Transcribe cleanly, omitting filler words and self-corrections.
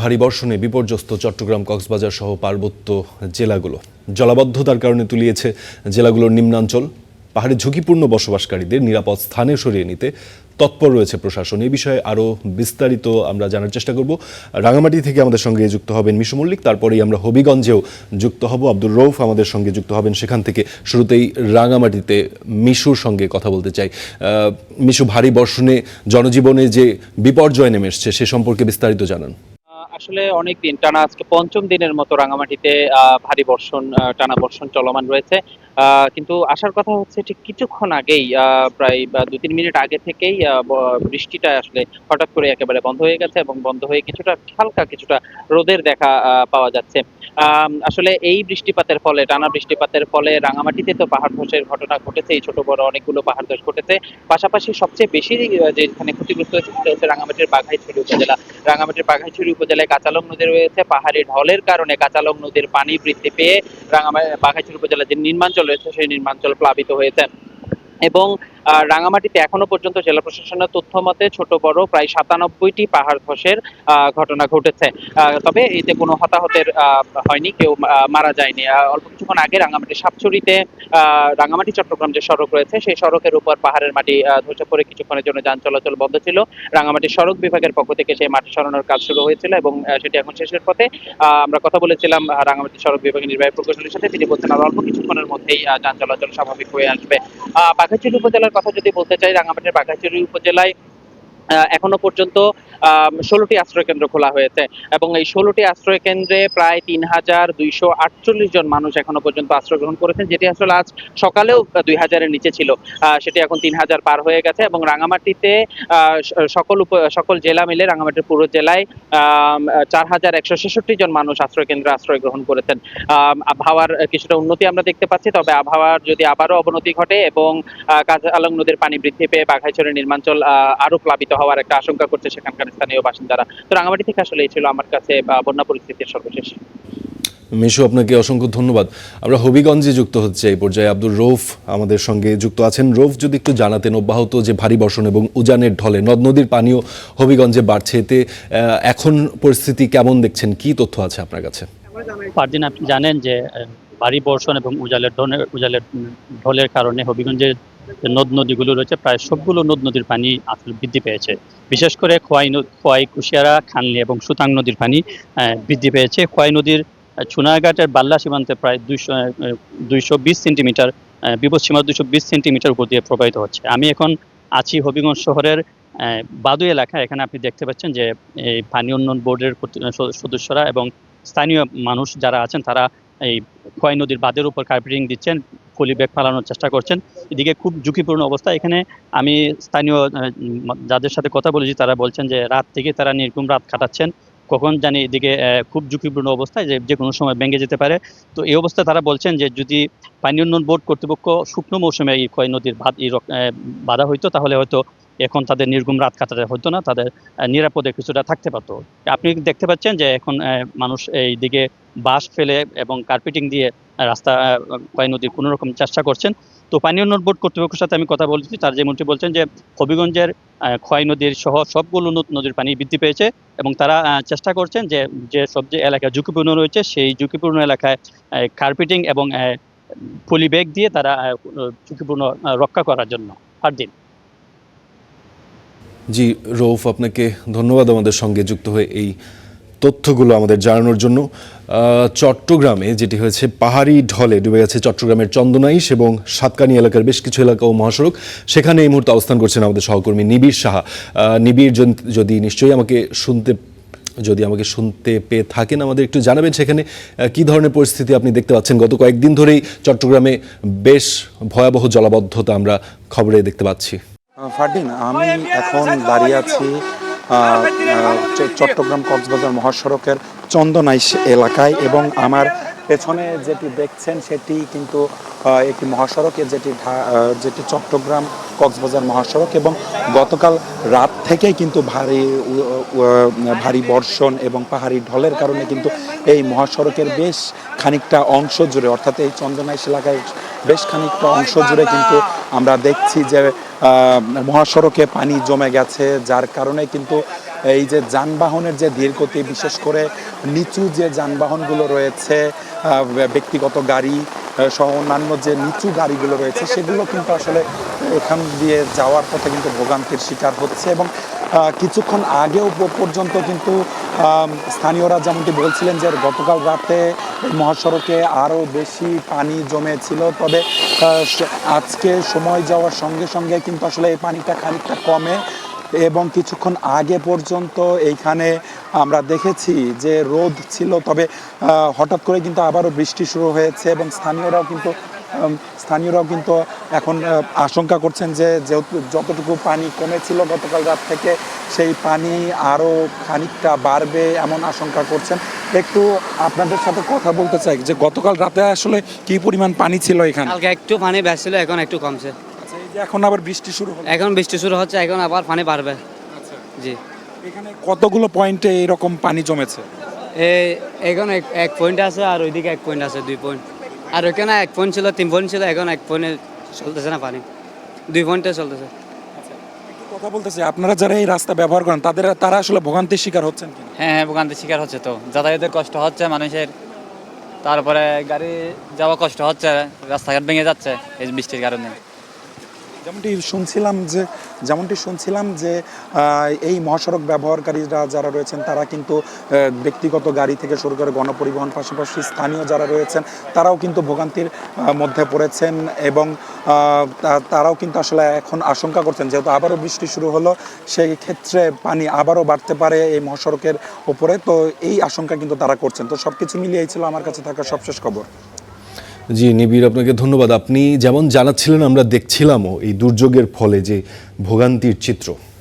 ভারী বর্ষণে বিপর্যস্ত চট্টগ্রাম, কক্সবাজার সহ পার্বত্য জেলাগুলো। জলাবদ্ধতার কারণে তলিয়েছে জেলাগুলোর নিম্নাঞ্চল। পাহাড়ে ঝুঁকিপূর্ণ বসবাসকারীদের নিরাপদ স্থানে সরিয়ে নিতে তৎপর রয়েছে প্রশাসন। এই বিষয়ে আরও বিস্তারিত আমরা জানার চেষ্টা করব। রাঙামাটি থেকে আমাদের সঙ্গে যুক্ত হবেন মিশু মল্লিক, তারপরেই আমরা হবিগঞ্জেও যুক্ত হব। আব্দুর রৌফ আমাদের সঙ্গে যুক্ত হবেন সেখান থেকে। শুরুতেই রাঙামাটিতে মিশুর সঙ্গে কথা বলতে চাই। মিশু, ভারী বর্ষণে জনজীবনে যে বিপর্যয় নেমে এসছে সে সম্পর্কে বিস্তারিত জানান। আসলে অনেকদিন টানা আজকে পঞ্চম দিনের মতো রাঙামাটিতে ভারী বর্ষণ, টানা বর্ষণ চলমান রয়েছে। কিন্তু আসার কথা হচ্ছে ঠিক কিছুক্ষণ আগেই, প্রায় 2-3 মিনিট আগে থেকেই বৃষ্টিটা আসলে হঠাৎ করে একেবারে বন্ধ হয়ে গেছে এবং বন্ধ হয়ে কিছুটা হালকা কিছুটা রোদের দেখা পাওয়া যাচ্ছে। আসলে এই বৃষ্টিপাতের ফলে, টানা বৃষ্টিপাতের ফলে রাঙামাটিতে তো পাহাড় ধসের ঘটনা ঘটেছে, ছোট বড় অনেকগুলো পাহাড় ধস ঘটেছে। পাশাপাশি সবচেয়ে বেশি যেখানে ক্ষতিগ্রস্ত হয়েছে সেটা হচ্ছে রাঙামাটির বাঘাইছড়ি উপজেলা। রাঙামাটির বাঘাইছড়ি উপজেলায় কাঁচালং নদী রয়েছে। পাহাড়ি ঢলের কারণে কাঁচালং নদীর পানি বৃদ্ধি পেয়ে বাঘাইছড়ি উপজেলার যে নির্মাঞ্চল রয়েছে সেই নির্মাঞ্চল প্লাবিত হয়েছে। এবং রাঙামাটিতে এখনো পর্যন্ত জেলা প্রশাসনের তথ্য মতে ছোট বড় প্রায় 97টি পাহাড় ধসের ঘটনা ঘটেছে। তবে এতে কোনো হতাহতের হয়নি, কেউ মারা যায়নি। অল্প কিছুক্ষণ আগে রাঙামাটি সাতছড়িতে রাঙামাটি চট্টগ্রাম যে সড়ক রয়েছে সেই সড়কের উপর পাহাড়ের মাটি ধসে পড়ে কিছুক্ষণের জন্য যান চলাচল বন্ধ ছিল। রাঙামাটি সড়ক বিভাগের পক্ষ থেকে সেই মাটি সরানোর কাজ শুরু হয়েছিল এবং সেটি এখন শেষের পথে। আমরা কথা বলেছিলাম রাঙামাটি সড়ক বিভাগের নির্বাহী প্রকৌশলীর সাথে, তিনি বলছেন আর অল্প কিছুক্ষণের মধ্যেই যান চলাচল স্বাভাবিক হয়ে আসবে। বাঘাইছড়ি উপজেলার কথা যদি বলতে চাই, রাঙামাটির বাঘাইছড়ি উপজেলায় এখনো পর্যন্ত 16টি আশ্রয় কেন্দ্র খোলা হয়েছে এবং এই 16টি আশ্রয় কেন্দ্রে প্রায় 3248 জন মানুষ এখনো পর্যন্ত আশ্রয় গ্রহণ করেছেন, যেটি আসলে আজ সকালেও 2000-এর নিচে ছিল। সেটি এখন 3000 পার হয়ে গেছে এবং রাঙামাটিতে সকল জেলা মিলে রাঙামাটির পুরো জেলায় 4166 জন মানুষ আশ্রয় কেন্দ্রে আশ্রয় গ্রহণ করেছেন। আবহাওয়ার কিছুটা উন্নতি আমরা দেখতে পাচ্ছি, তবে আবহাওয়ার যদি আবারও অবনতি ঘটে এবং কাঁচালং নদীর পানি বৃদ্ধি পেয়ে বাঘাইছড়ির নির্মাঞ্চল আরো প্লাবিত হওয়ার একটা আশঙ্কা করছে সেখানকার স্থানীয় বাসিন্দারা। তো রাঙামাটি থেকে আসলে এই ছিল আমার কাছে বন্যা পরিস্থিতির সর্বশেষ। মিশু, আপনাকে অসংখ্য ধন্যবাদ। আমরা হবিগঞ্জে যুক্ত হচ্ছে এই পর্যায়ে। আব্দুর রৌফ আমাদের সঙ্গে যুক্ত আছেন। রৌফ, যদি একটু জানাতেন, অব্যাহত যে ভারী বর্ষণ এবং উজানের ঢলে নদ নদীর পানিও হবিগঞ্জে বাড়ছে, এতে এখন পরিস্থিতি কেমন দেখছেন, কি তথ্য আছে আপনার কাছে? পারদিন, আপনি জানেন যে ভারী বর্ষণ এবং উজালের ঢলের কারণে হবিগঞ্জের নদ নদীগুলো রয়েছে প্রায় সবগুলো নদ নদীর পানি আসলে বৃদ্ধি পেয়েছে। বিশেষ করে খোয়াই, কুশিয়ারা, খানলি এবং সুতাং নদীর পানি বৃদ্ধি পেয়েছে। খোয়াই নদীর চুনাঘাটের বাল্লা সীমান্তে প্রায় 220 সেন্টিমিটার, বিপদসীমা 220 সেন্টিমিটার উপর দিয়ে প্রবাহিত হচ্ছে। আমি এখন আছি হবিগঞ্জ শহরের বাদু এলাকায়। এখানে আপনি দেখতে পাচ্ছেন যে এই পানি উন্নয়ন বোর্ডের সদস্যরা এবং স্থানীয় মানুষ যারা আছেন তারা এই খোয়াই নদীর বাঁধের উপর কার্পেটিং দিচ্ছেন, পলি ব্যাগ ফালানোর চেষ্টা করছেন। এদিকে খুব ঝুঁকিপূর্ণ অবস্থা। এখানে আমি স্থানীয় যাদের সাথে কথা বলেছি তারা বলছেন যে রাত থেকে তারা নির্ঘুম রাত কাটাচ্ছেন, কখন জানি এদিকে খুব ঝুঁকিপূর্ণ অবস্থায় যে কোনো সময় ভেঙে যেতে পারে। তো এই অবস্থায় তারা বলছেন যে যদি পানি উন্নয়ন বোর্ড কর্তৃপক্ষ শুকনো মৌসুমে এই খোয়াই নদীর বাধা হইতো তাহলে হয়তো এখন তাদের নির্ঘুম রাত কাটাতে হতো না, তাদের নিরাপদে কিছুটা থাকতে পারতো। আপনি দেখতে পাচ্ছেন যে এখন মানুষ এই দিকে বাঁশ ফেলে এবং কার্পেটিং দিয়ে রাস্তা খোয়াই নদীর কোনো রকম চেষ্টা করছেন। তো পানি উন্নয়ন বোর্ড কর্তৃপক্ষের সাথে আমি কথা বলছি, তার যেমনটি বলছেন যে হবিগঞ্জের খোয়াই নদীর সহ সবগুলো নদীর পানি বৃদ্ধি পেয়েছে এবং তারা চেষ্টা করছেন যে সব যে এলাকায় ঝুঁকিপূর্ণ রয়েছে সেই ঝুঁকিপূর্ণ এলাকায় কার্পেটিং এবং পলি ব্যাগ দিয়ে তারা ঝুঁকিপূর্ণ রক্ষা করার জন্য। পারদিন। জি রৌফ, আপনাকে ধন্যবাদ আমাদের সঙ্গে যুক্ত হয়ে এই তথ্যগুলো আমাদের জানানোর জন্য। চট্টগ্রামে যেটি হয়েছে, পাহাড়ি ঢলে ডুবে গেছে চট্টগ্রামের চন্দনাইশ এবং সাতকানি এলাকার বেশ কিছু এলাকা ও মহাসড়ক। সেখানে এই মুহূর্তে অবস্থান করছেন আমাদের সহকর্মী নিবিড় সাহা। নিবিড়, যদি নিশ্চয়ই আমাকে শুনতে পেয়ে থাকেন, আমাদের একটু জানাবেন সেখানে কি ধরনের পরিস্থিতি আপনি দেখতে পাচ্ছেন। গত কয়েকদিন ধরেই চট্টগ্রামে বেশ ভয়াবহ জলাবদ্ধতা আমরা খবরে দেখতে পাচ্ছি। ফারদিন, আমি এখন দাঁড়িয়ে আছি চট্টগ্রাম কক্সবাজার মহাসড়কের চন্দনাইশ এলাকায় এবং আমার পেছনে যেটি দেখছেন সেটি কিন্তু একটি মহাসড়কের যেটি চট্টগ্রাম কক্সবাজার মহাসড়ক এবং গতকাল রাত থেকেই কিন্তু ভারী বর্ষণ এবং পাহাড়ি ঢলের কারণে কিন্তু এই মহাসড়কের বেশ খানিকটা অংশ জুড়ে, অর্থাৎ এই চন্দনাইশ এলাকায় বেশ খানিকটা অংশ জুড়ে কিন্তু আমরা দেখছি যে মহাসড়কে পানি জমে গেছে, যার কারণে কিন্তু এই যে যানবাহনের যে ধীরগতি, বিশেষ করে নিচু যে যানবাহনগুলো রয়েছে, ব্যক্তিগত গাড়ি সহ অন্যান্য যে নিচু গাড়িগুলো রয়েছে, সেগুলো কিন্তু আসলে এখান দিয়ে যাওয়ার পথে কিন্তু ভোগান্তির শিকার হচ্ছে। এবং কিছুক্ষণ আগেও পর্যন্ত কিন্তু স্থানীয়রা যেমনটি বলছিলেন যে গতকাল রাতে মহাসড়কে আরও বেশি পানি জমেছিল, তবে আজকে সময় যাওয়ার সঙ্গে সঙ্গে কিন্তু আসলে এই পানিটা খানিকটা কমে। এবং কিছুক্ষণ আগে পর্যন্ত এইখানে আমরা দেখেছি যে রোদ ছিল, তবে হঠাৎ করে কিন্তু আবারও বৃষ্টি শুরু হয়েছে। এবং স্থানীয়রাও কিন্তু এখন আশঙ্কা করছেন যে যেহেতু যতটুকু পানি কমেছিল গতকাল রাত থেকে, সেই পানি আরও খানিকটা বাড়বে এমন আশঙ্কা করছেন। একটু আপনাদের সাথে কথা বলতে চাই যে গতকাল রাতে আসলে কি পরিমাণ পানি ছিল এখানে? কালকে একটু পানি বেশি ছিল, এখন একটু কমছে। আচ্ছা, এই যে এখন আবার বৃষ্টি শুরু হলো। এখন বৃষ্টি শুরু হচ্ছে, এখন আবার পানি বাড়বে। আচ্ছা, জি, এখানে কতগুলো পয়েন্টে এরকম পানি জমেছে? এখন এক পয়েন্ট আছে, আর ওইদিকে এক পয়েন্ট আছে, 2 পয়েন্ট। আর ওইখানে 1 পয়েন্ট ছিল, 3 পয়েন্ট ছিল, এখন 1 পয়েন্টে চলতেছে না পানি, 2 পয়েন্টে চলতেছে। একটু কথা বলতেছি, আপনারা যারা এই রাস্তা ব্যবহার করেন তারা আসলে ভোগান্তির শিকার হচ্ছেন কিনা? হ্যাঁ হ্যাঁ, ভোগান্তির শিকার হচ্ছে, তো যাতায়াতের কষ্ট হচ্ছে মানুষের, তারপরে গাড়ি যাওয়া কষ্ট হচ্ছে, রাস্তাঘাট ভেঙে যাচ্ছে এই বৃষ্টির কারণে। যেমনটি শুনছিলাম যে এই মহাসড়ক ব্যবহারকারীরা যারা রয়েছেন তারা কিন্তু ব্যক্তিগত গাড়ি থেকে শুরু করে গণপরিবহন, পাশাপাশি স্থানীয় যারা রয়েছেন তারাও কিন্তু ভোগান্তির মধ্যে পড়েছেন। এবং তারাও কিন্তু আসলে এখন আশঙ্কা করছেন যেহেতু আবারও বৃষ্টি শুরু হলো, সেই ক্ষেত্রে পানি আবারও বাড়তে পারে এই মহাসড়কের ওপরে, তো এই আশঙ্কা কিন্তু তারা করছেন। তো সব কিছু মিলিয়েই ছিল আমার কাছে থাকা সবশেষ খবর। জি নিবিড়, আপনাকে ধন্যবাদ। আপনি যেমন জানাচ্ছিলেন আমরা দেখছিলামও এই দুর্যোগের ফলে যে ভোগান্তির চিত্র।